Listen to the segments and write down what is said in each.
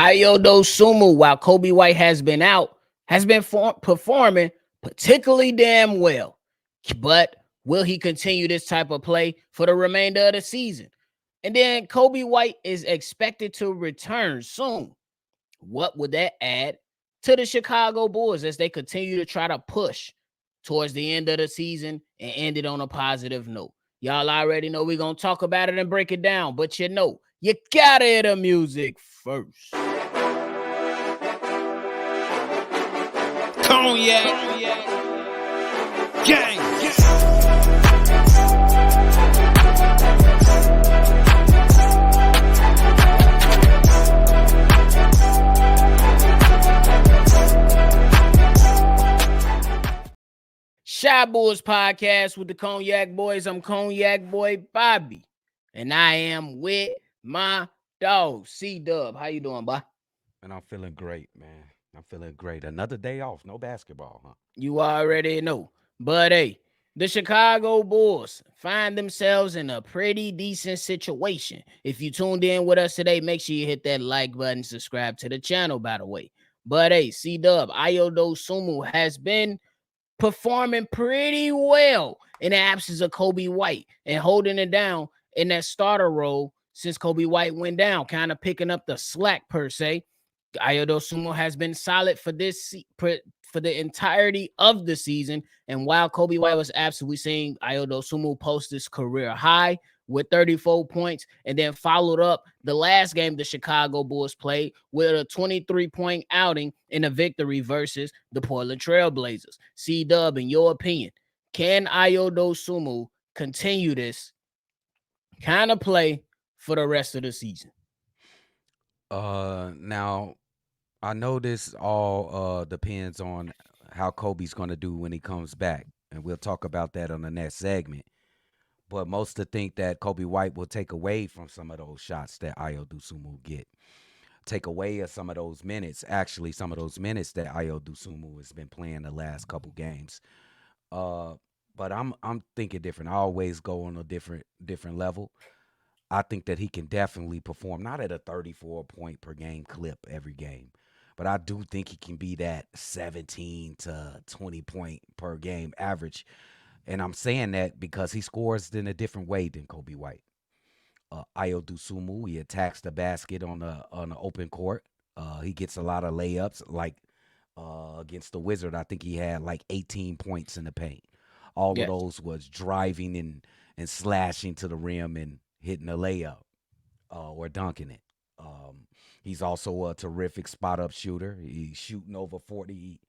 Ayo Dosunmu, while Coby White has been out, has been performing particularly damn well. But will he continue this type of play for the remainder of the season? And then Coby White is expected to return soon. What would that add to the Chicago Bulls as they continue to try to push towards the end of the season and end it on a positive note? Y'all already know we're going to talk about it and break it down, but you gotta hear the music first. Cognac, gang. Shy Bulls podcast with the Cognac Boys. I'm Cognac Boy Bobby, and I am with my dog CDubb. How you doing, boy? And I'm feeling great, man. I'm feeling great. Another day off, no basketball, huh? You already know. But hey, the Chicago Bulls find themselves in a pretty decent situation. If you tuned in with us today, make sure you hit that like button, subscribe to the channel, by the way. But hey, CDubb, Ayo Dosunmu has been performing pretty well in the absence of Coby White and holding it down in that starter role since Coby White went down, kind of picking up the slack per se. Ayo Dosunmu has been solid for for the entirety of the season, and while Coby White was absent, we seen Ayo Dosunmu post his career high with 34 points, and then followed up the last game the Chicago Bulls played with a 23-point outing in a victory versus the Portland Trail Blazers. CDubb, in your opinion, can Ayo Dosunmu continue this kind of play for the rest of the season? Now I know this all depends on how Kobe's gonna do when he comes back, and we'll talk about that on the next segment. But most to think that Coby White will take away from some of those shots that Ayo Dosunmu get, take away some of those minutes. Actually, some of those minutes that Ayo Dosunmu has been playing the last couple games. Uh, but I'm thinking different. I always go on a different level. I think that he can definitely perform, not at a 34 point per game clip every game, but I do think he can be that 17 to 20 point per game average. And I'm saying that because he scores in a different way than Coby White. Ayo Dosunmu, he attacks the basket on the open court. He gets a lot of layups, like against the Wizard. I think he had like 18 points in the paint. All of Yes. those was driving and slashing to the rim and hitting a layup or dunking it. He's also a terrific spot up shooter. He's shooting over 40,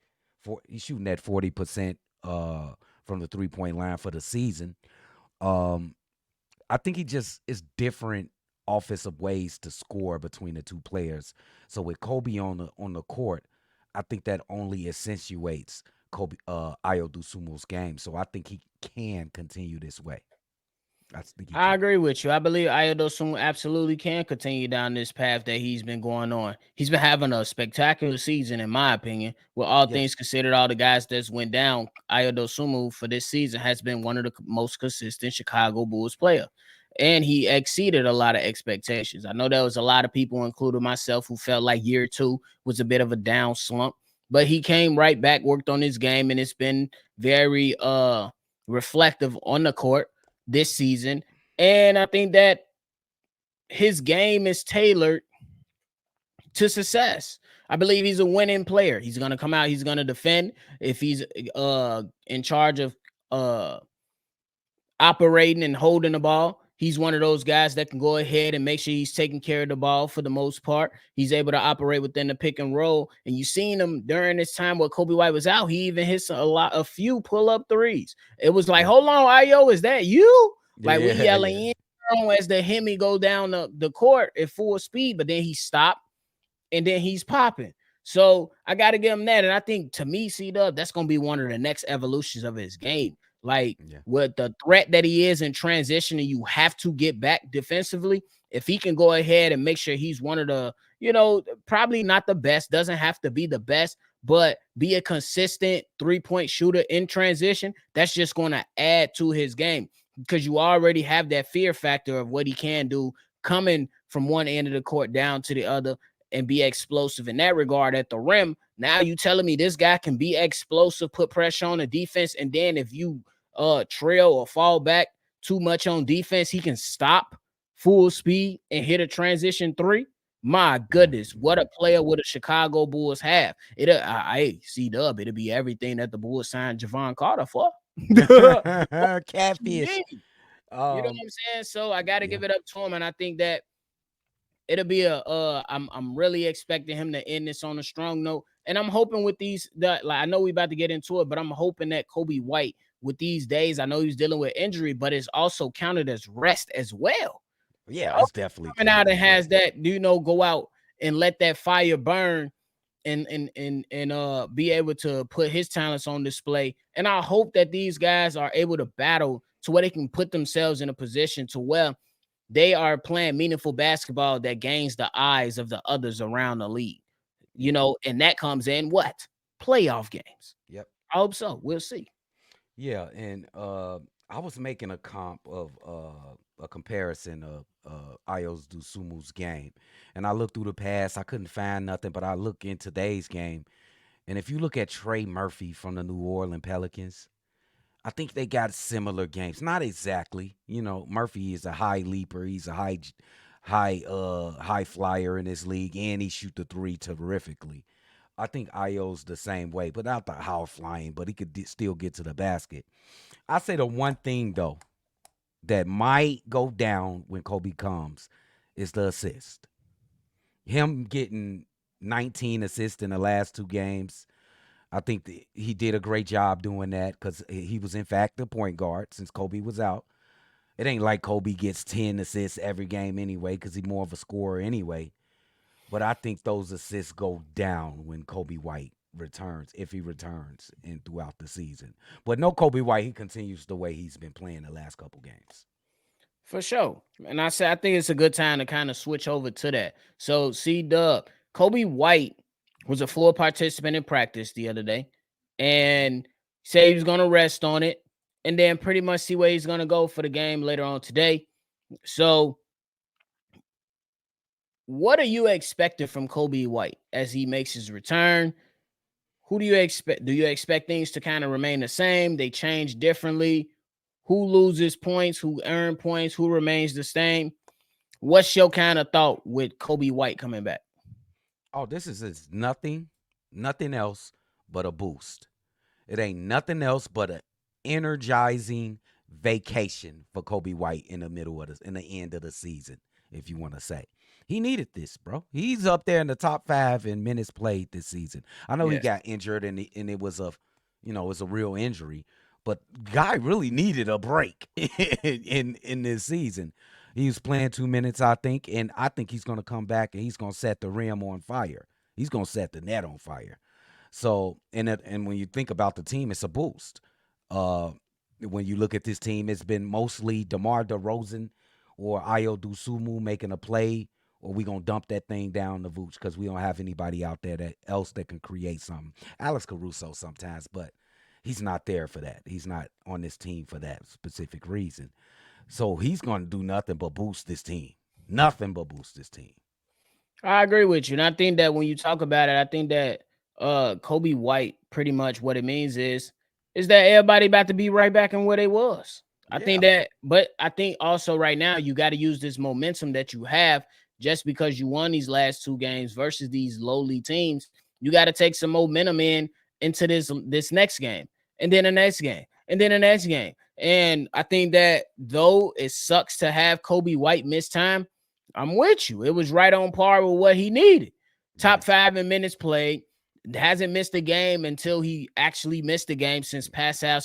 he's shooting at 40% from the 3 point line for the season. Um, I think he just is different offensive ways to score between the two players. So with Coby on the court, I think that only accentuates Ayo Dosunmu's game. So I think he can continue this way. I think he I can. agree with you. I believe Ayo Dosunmu absolutely can continue down this path that he's been going on. He's been having a spectacular season, in my opinion. With all things Yes. considered, all the guys that's went down, Ayo Dosunmu for this season has been one of the most consistent Chicago Bulls player. And he exceeded a lot of expectations. I know there was a lot of people, including myself, who felt like year two was a bit of a down slump. But he came right back, worked on his game, and it's been very reflective on the court this season. And I think that his game is tailored to success. I believe he's a winning player. He's going to come out, he's going to defend. If he's in charge of uh operating and holding the ball, he's one of those guys that can go ahead and make sure he's taking care of the ball for the most part. He's able to operate within the pick and roll. And you seen him during this time where Coby White was out. He even hits a few pull-up threes. It was like, Yeah. hold on, Ayo, is that you? Like we Yeah. yelling Yeah. in as the Hemi go down the court at full speed, but then he stopped and then he's popping. So I got to give him that. And I think to me, CDubb, that's going to be one of the next evolutions of his game. Like Yeah. with the threat that he is in transition, and you have to get back defensively. If he can go ahead and make sure he's one of the, probably not the best, doesn't have to be the best, but be a consistent 3-point shooter in transition, that's just going to add to his game because you already have that fear factor of what he can do coming from one end of the court down to the other. and be explosive in that regard at the rim. Now you telling me this guy can be explosive, put pressure on the defense, and then if you trail or fall back too much on defense, he can stop full speed and hit a transition three. My goodness, what a player would the Chicago Bulls have? Hey, CDubb, it'll be everything that the Bulls signed Javon Carter for. Catfish. You know what I'm saying? So I got to Yeah. give it up to him, and I think that it'll be I'm really expecting him to end this on a strong note, and I'm hoping with these that, like, I know we about to get into it, but I'm hoping that Coby White with these days, I know he's dealing with injury, but it's also counted as rest as well. Yeah, it's definitely Coming out counted and as has rest. that, go out and let that fire burn and be able to put his talents on display. And I hope that these guys are able to battle to where they can put themselves in a position to where they are playing meaningful basketball that gains the eyes of the others around the league. And that comes in what? Playoff games. Yep. I hope so. We'll see. Yeah, and I was making a comparison of Ayo Dosunmu's game, and I looked through the past. I couldn't find nothing, but I look in today's game, and if you look at Trey Murphy from the New Orleans Pelicans, I think they got similar games. Not exactly. Murphy is a high leaper. He's a high flyer in this league, and he shoot the three terrifically. I think Io's the same way, but not the high flying, but he could still get to the basket. I say the one thing though that might go down when Kobe comes is the assist. Him getting 19 assists in the last two games. I think he did a great job doing that because he was in fact the point guard since Kobe was out. It ain't like Kobe gets 10 assists every game anyway because he's more of a scorer anyway. But I think those assists go down when Kobe White returns, if he returns and throughout the season. But no Kobe White, he continues the way he's been playing the last couple games. For sure. And I think it's a good time to kind of switch over to that. So CDubb, Coby White was a full participant in practice the other day and said he was going to rest on it and then pretty much see where he's going to go for the game later on today. So what are you expecting from Coby White as he makes his return? Who do you expect? Do you expect things to kind of remain the same? They change differently? Who loses points? Who earn points? Who remains the same? What's your kind of thought with Coby White coming back? Oh, this is nothing else but a boost. It ain't nothing else but an energizing vacation for Kobe White in the end of the season, if you want to say. He needed this, bro. He's up there in the top 5 in minutes played this season. I know he Yes. got injured and it was it was a real injury, but guy really needed a break in this season. He was playing 2 minutes, I think, and I think he's going to come back and he's going to set the rim on fire. He's going to set the net on fire. So, and when you think about the team, it's a boost. Uh, when you look at this team, it's been mostly DeMar DeRozan or Ayo Dosunmu making a play, or we gonna dump that thing down the Vooch because we don't have anybody out there that can create something. Alex Caruso sometimes, but he's not there for that. He's not on this team for that specific reason. So he's gonna do nothing but boost this team. Nothing but boost this team. I agree with you. And I think that when you talk about it, I think that Coby White, pretty much what it means is that everybody about to be right back in where they was. I think Yeah. that, but I think also right now you got to use this momentum that you have just because you won these last two games versus these lowly teams. You got to take some momentum into this next game, and then the next game, and then the next game. And I think that though it sucks to have Coby White miss time, I'm with you. It was right on par with what he needed. Top Yes. 5 in minutes played. Hasn't missed a game until he actually missed a game since Pascal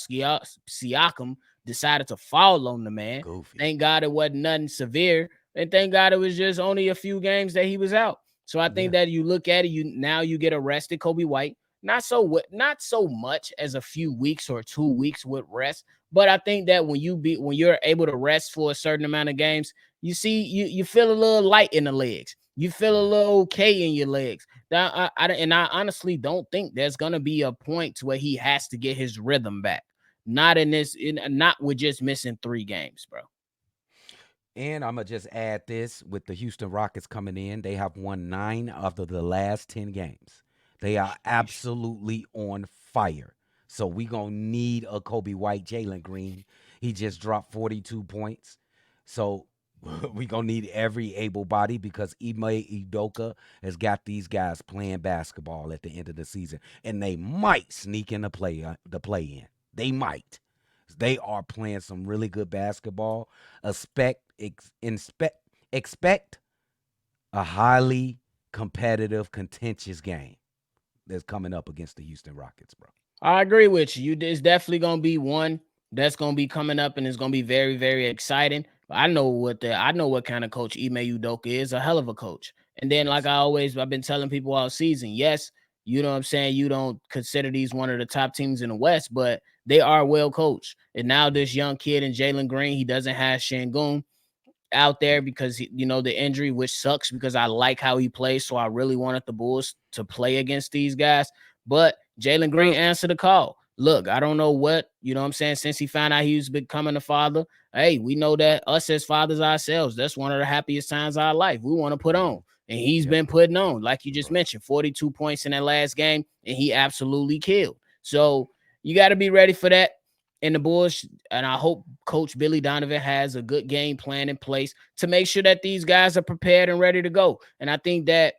Siakam decided to fall on the man. Goofy. Thank God it wasn't nothing severe. And thank God it was just only a few games that he was out. So I think that you look at it, you get arrested, Coby White. Not so much as a few weeks or 2 weeks with rest, but I think that when you're able to rest for a certain amount of games, you see you feel a little light in the legs. You feel a little okay in your legs. I honestly don't think there's gonna be a point where he has to get his rhythm back. Not with just missing 3 games, bro. And I'm gonna just add this with the Houston Rockets coming in. They have won 9 of the last 10 games. They are Sheesh. absolutely on fire. So we gonna need a Kobe White, Jalen Green. He just dropped 42 points. So we gonna need every able body because Ime Udoka has got these guys playing basketball at the end of the season, and they might sneak in the play in. They might. They are playing some really good basketball. Expect a highly competitive, contentious game that's coming up against the Houston Rockets, bro. I agree with you. It's definitely gonna be one that's gonna be coming up, and it's gonna be very, very exciting. I know what kind of coach Ime Udoka is. A hell of a coach. And then, like Yes. I've been telling people all season, yes, you know what I'm saying. You don't consider these one of the top teams in the West, but they are well coached. And now this young kid in Jalen Green, he doesn't have Shangoon out there because the injury, which sucks because I like how he plays. So I really wanted the Bulls to play against these guys. But Jalen Green answered the call. Look, I don't know what, what I'm saying, since he found out he was becoming a father. Hey, we know that us as fathers ourselves, that's one of the happiest times of our life. We want to put on. And he's Yep. been putting on, like you just Right. mentioned, 42 points in that last game, and he absolutely killed. So you got to be ready for that in the Bulls, and I hope Coach Billy Donovan has a good game plan in place to make sure that these guys are prepared and ready to go. And I think that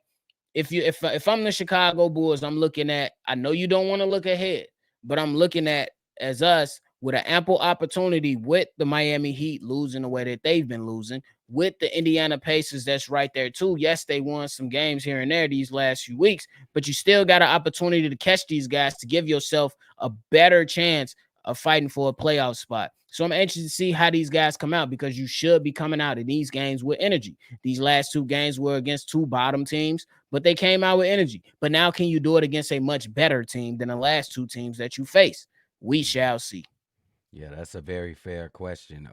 if I'm the Chicago Bulls, I'm looking at, I know you don't want to look ahead, but I'm looking at as us with an ample opportunity with the Miami Heat losing the way that they've been losing, with the Indiana Pacers that's right there too. Yes, they won some games here and there these last few weeks, but you still got an opportunity to catch these guys to give yourself a better chance of fighting for a playoff spot. So I'm anxious to see how these guys come out because you should be coming out in these games with energy. These last 2 games were against 2 bottom teams, but they came out with energy. But now can you do it against a much better team than the last 2 teams that you face? We shall see. Yeah, that's a very fair question.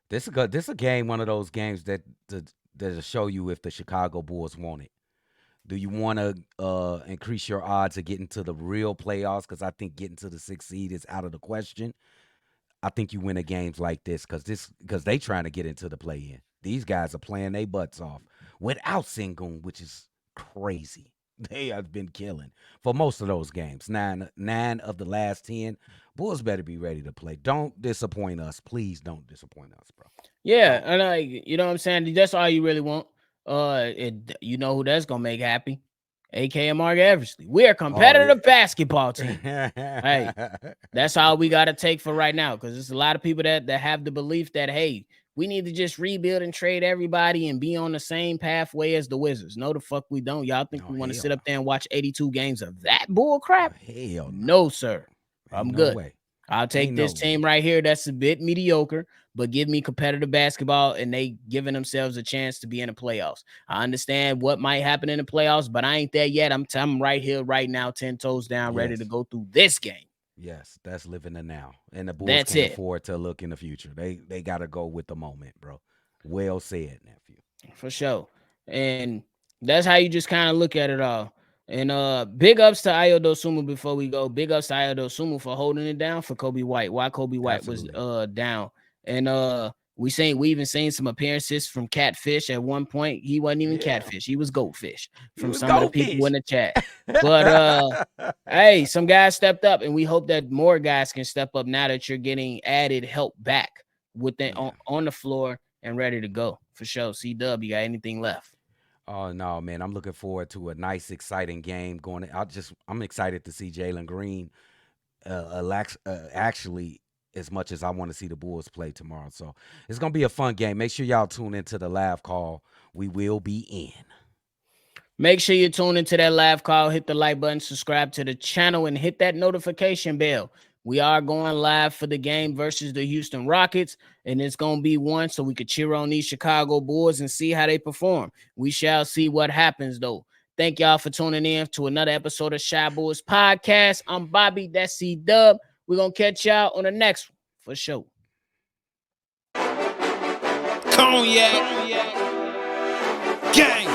This a game, one of those games that'll show you if the Chicago Bulls want it. Do you want to increase your odds of getting to the real playoffs? Because I think getting to the 6th seed is out of the question. I think you win a games like this because they trying to get into the play in. These guys are playing their butts off without Sengun, which is crazy. They have been killing for most of those games. Nine of the last 10. Bulls better be ready to play. Don't disappoint us. Please don't disappoint us, bro. Yeah, Don't. and you know what I'm saying? That's all you really want. You know who that's gonna make happy? AKA Mark Eversley. We're a Oh competitive basketball team. Hey, yeah. that's all we got to take for right now because there's a lot of people that have the belief that, hey, we need to just rebuild and trade everybody and be on the same pathway as the Wizards. No, the fuck we don't. Y'all think No we want to hell sit up no. there and watch 82 games of that bull crap? Hell no. No, sir. Ain't I'm no good. way. I'll take Ain't no this way. team right here that's a bit mediocre, but give me competitive basketball and they giving themselves a chance to be in the playoffs. I understand what might happen in the playoffs, but I ain't there yet. I'm right here, right now, 10 toes down, ready to Yes. go through this game. Yes, that's living the now. And the Bulls That's can't it. afford to look in the future. They gotta go with the moment, bro. Well said, nephew. For sure. And that's how you just kind of look at it all. And big ups to Ayo Dosunmu before we go. Big ups to Ayo Dosunmu for holding it down for Coby White. Why Coby White was Absolutely. down. And we even seen some appearances from Catfish at one point. He wasn't even Yeah. Catfish, he was Goldfish He from was some of the people in goldfish. the chat. But hey, some guys stepped up, and we hope that more guys can step up now that you're getting added help back with them Yeah. on the floor and ready to go. For sure. CDubb, you got anything left? Oh no, man! I'm looking forward to a nice, exciting game going. I'm excited to see Jalen Green. Actually, as much as I want to see the Bulls play tomorrow, so it's gonna be a fun game. Make sure y'all tune into the live call. We will be in. Make sure you tune into that live call, hit the like button, subscribe to the channel, and hit that notification bell. We are going live for the game versus the Houston Rockets, and it's going to be one so we could cheer on these Chicago Bulls and see how they perform. We shall see what happens, though. Thank y'all for tuning in to another episode of Shy Bulls Podcast. I'm Bobby, that's CDubb. We're going to catch y'all on the next one for sure. Cognac. Gang.